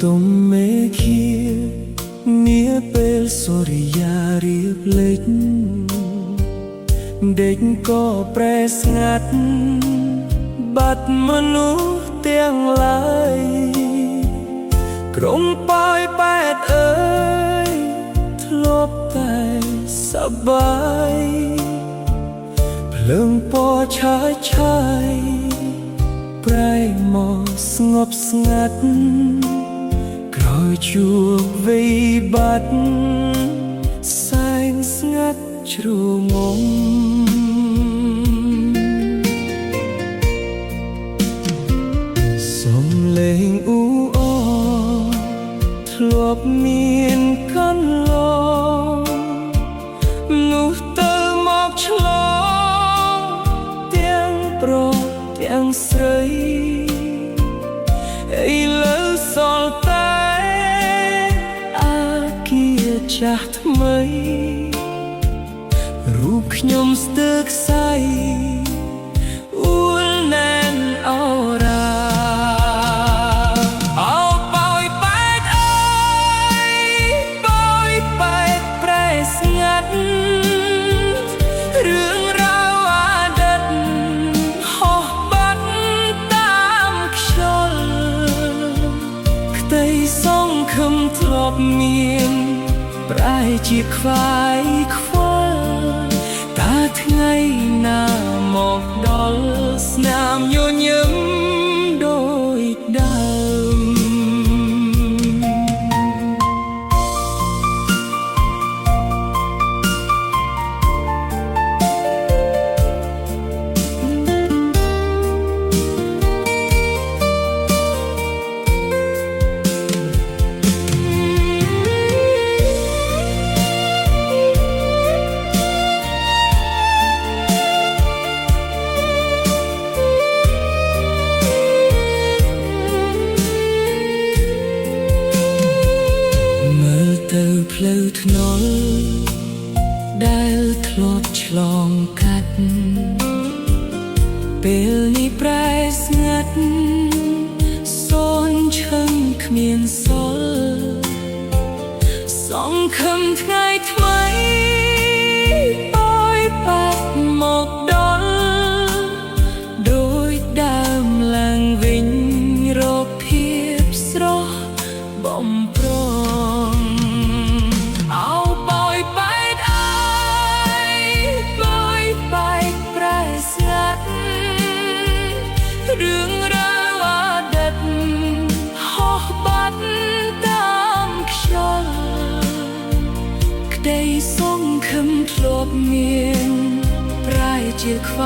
ទុំមេឃានាពេលសូរិយារៀបលិចដេកក៏ប្រែស្ងាត់បាត់មនុស្សទាំងឡាយក្រុងប៉ោយប៉ែតអើយធ្លាប់តែសប្បាយភ្លើងពណ៌ឆើតឆាយប្រែមកស្ងប់ស្ងាត់ក្រោយជួបវិបត្តិសែងស្ងាត់ជ្រងំសំឡេងអ៊ូអរធ្លាប់មានកាន់ឡងនោះទៅមកឆ្លងទាំងប្រុសទាំងស្រីឥឡូវសល់តែអាគារចាស់ថ្មីរូបខ្ញុំស្ទើរខ្សែអួលណែនអរ៉ាអោប៉ោយប៉ែតអើយប៉ោយប៉ែតប្រែស្ងាត់រឿងរ៉ាវអតីតហោះបាត់តាមខ្យល់ក្តីសង្ឃឹមធ្លាប់មានប្រែជាខ្វាយខ្វល់តាថ្ងៃណាមកដល់ស្នាមញញឹមដូចដើមទៅផ្លូវថ្នល់ដែលធ្លាប់ឆ្លងកាត់ពេលនេះប្រែស្ងាត់សូនឈឹងគ្មានសល់សង្ឃឹមថ្ងៃថ្មីប៉ោយប៉ែតមកដល់ដូចដើមឡើងវិញរកភាពស្រស់បំប្រងរឿងរ៉ាវអតីតហោះបាត់តាមខ្យល់ក្តីសង្ឃឹមធ្លាប់មានប្រែជាខ្វ